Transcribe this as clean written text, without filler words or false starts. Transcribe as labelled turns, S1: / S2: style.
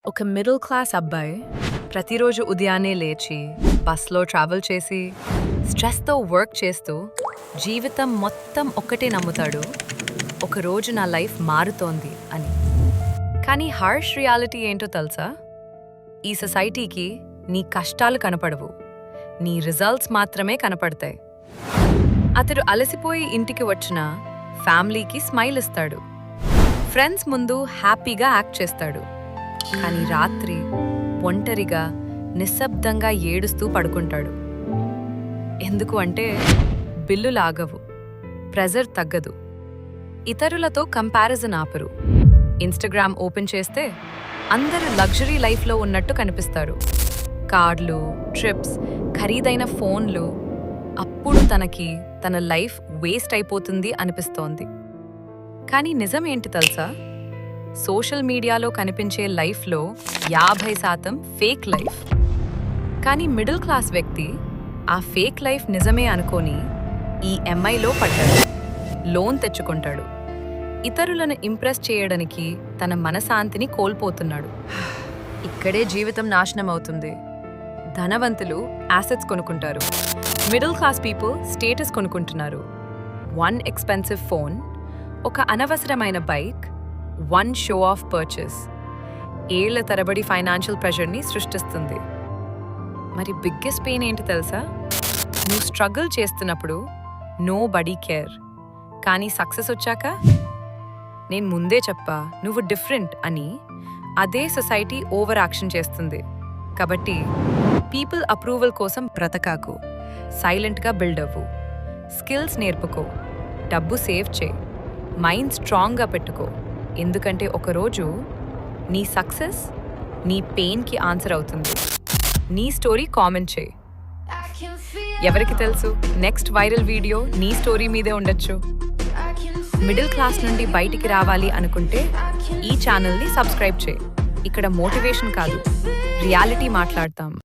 S1: ఒక middle class అబ్బాయి ప్రతిరోజు ఉదయాన్నే లేచి బస్లో ట్రావెల్ చేసి స్ట్రెస్తో వర్క్ చేస్తూ జీవితం మొత్తం ఒక్కటే నమ్ముతాడు, ఒకరోజు నా లైఫ్ మారుతోంది అని. కానీ హార్ష్ రియాలిటీ ఏంటో తెలుసా? ఈ సొసైటీకి నీ కష్టాలు కనపడవు, నీ రిజల్ట్స్ మాత్రమే కనపడతాయి. అతడు అలసిపోయి ఇంటికి వచ్చిన ఫ్యామిలీకి స్మైల్ ఇస్తాడు, ఫ్రెండ్స్ ముందు హ్యాపీగా యాక్ట్ చేస్తాడు. కానీ రాత్రి ఒంటరిగా నిశ్శబ్దంగా ఏడుస్తూ పడుకుంటాడు. ఎందుకు అంటే బిల్లు లాగవు, ప్రెజర్ తగ్గదు, ఇతరులతో కంపారిజన్ ఆపరు. ఇన్స్టాగ్రామ్ ఓపెన్ చేస్తే అందరూ లగ్జరీ లైఫ్లో ఉన్నట్టు కనిపిస్తారు. కార్లు, ట్రిప్స్, ఖరీదైన ఫోన్లు. అప్పుడు తనకి తన లైఫ్ వేస్ట్ అయిపోతుంది అనిపిస్తోంది. కానీ నిజం ఏంటి తెలుసా? సోషల్ మీడియాలో కనిపించే లైఫ్లో 50% ఫేక్ లైఫ్. కానీ మిడిల్ క్లాస్ వ్యక్తి ఆ ఫేక్ లైఫ్ నిజమే అనుకొని ఈఎంఐలో పడ్డాడు, లోన్ తెచ్చుకుంటాడు, ఇతరులను ఇంప్రెస్ చేయడానికి తన మనశాంతిని కోల్పోతున్నాడు. ఇక్కడే జీవితం నాశనం అవుతుంది. ధనవంతులు యాసెట్స్ కొనుక్కుంటారు, మిడిల్ క్లాస్ పీపుల్ స్టేటస్ కొనుక్కుంటున్నారు. వన్ ఎక్స్పెన్సివ్ ఫోన్, ఒక అనవసరమైన bike, one show off purchase ఏళ్ల తరబడి ఫైనాన్షియల్ ప్రెషర్ని సృష్టిస్తుంది. మరి బిగ్గెస్ట్ పెయిన్ ఏంటి తెలుసా? నువ్వు స్ట్రగుల్ చేస్తున్నప్పుడు నో బడీ కేర్, కానీ సక్సెస్ వచ్చాక నేను ముందే చెప్పా నువ్వు డిఫరెంట్ అని అదే సొసైటీ ఓవర్ యాక్షన్ చేస్తుంది. కాబట్టి పీపుల్ అప్రూవల్ కోసం బ్రతకాకు, సైలెంట్గా బిల్డ్ అవ్వు, స్కిల్స్ నేర్పుకో, డబ్బు సేవ్ చేయి, మైండ్ స్ట్రాంగ్గా పెట్టుకో. ఎందుకంటే ఒకరోజు నీ సక్సెస్ నీ పెయిన్కి ఆన్సర్ అవుతుంది. నీ స్టోరీ కామెంట్ చేయి. ఎవరికి తెలుసు, నెక్స్ట్ వైరల్ వీడియో నీ స్టోరీ మీదే ఉండొచ్చు. మిడిల్ క్లాస్ నుండి బయటికి రావాలి అనుకుంటే ఈ ఛానల్ని సబ్స్క్రైబ్ చేయి. ఇక్కడ మోటివేషన్ కాదు, రియాలిటీ మాట్లాడతాం.